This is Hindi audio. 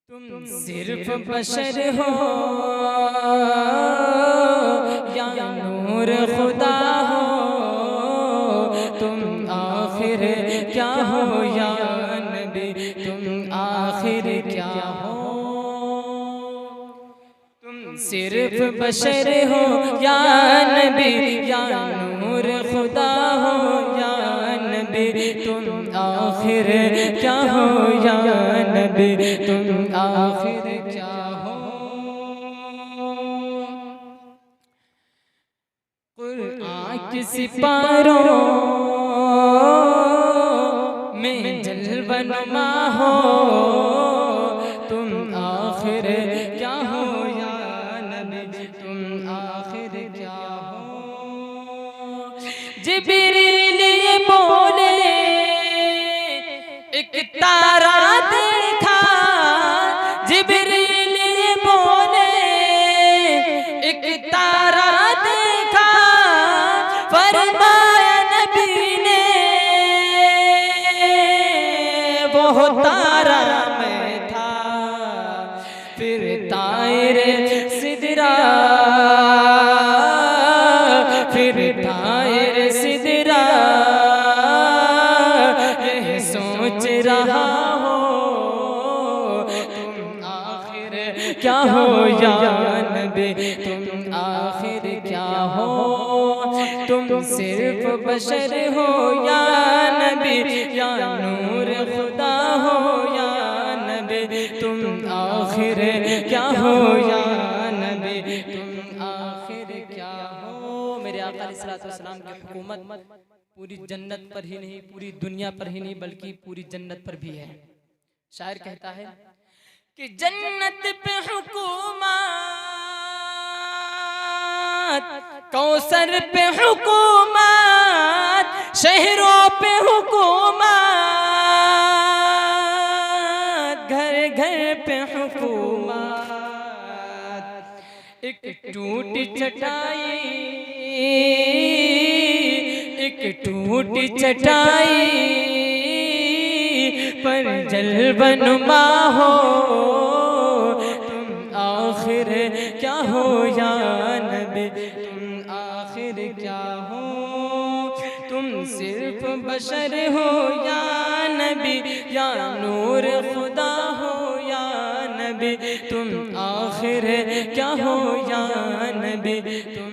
तुम सिर्फ बशर हो या नूर खुदा हो, तुम आखिर क्या हो या नबी, तुम आखिर क्या हो। तुम सिर्फ बशर हो या नबी या नूर खुदा हो या नबी, तुम आखिर क्या हो या नबी, तुम आखिर क्या हो। कुरान की सिपारों में जलवनुमा हो, तुम आखिर क्या हो या नबी, तुम आखिर क्या हो। जिब्रील ये बोले एक तारा देखा, जिब्रील ये बोले एक तारा देखा, फरमाया नबी ने वो तारा मैं था। फिर तायरे सिदरा, फिर तायरे सिदरा ये सोच रहा हो, तुम आखिर क्या हो या नबी, तुम आखिर क्या हो। तुम सिर्फ बशर हो या नबी या नूर खुदा हो या नबी, तुम आखिर क्या हो या नबी, तुम आखिर क्या हो। मेरे आका अलैहिस्सलाम की हुकूमत पूरी जन्नत पर ही नहीं, पूरी दुनिया पर ही नहीं, बल्कि पूरी जन्नत पर भी है। शायर कहता है कि जन्नत पे हुकूमत, कौसर पे हुकूमत, शहरों पे हुकूमत, घर घर पे हुकूमत। एक टूटी चटाई, एक टूटी चटाई पर जलवनुमा हो, तुम आखिर क्या हो या नबी, तुम आखिर क्या हो। तुम सिर्फ बशर हो या नबी या नूर खुदा हो या नबी, तुम आखिर क्या हो या नबी, तुम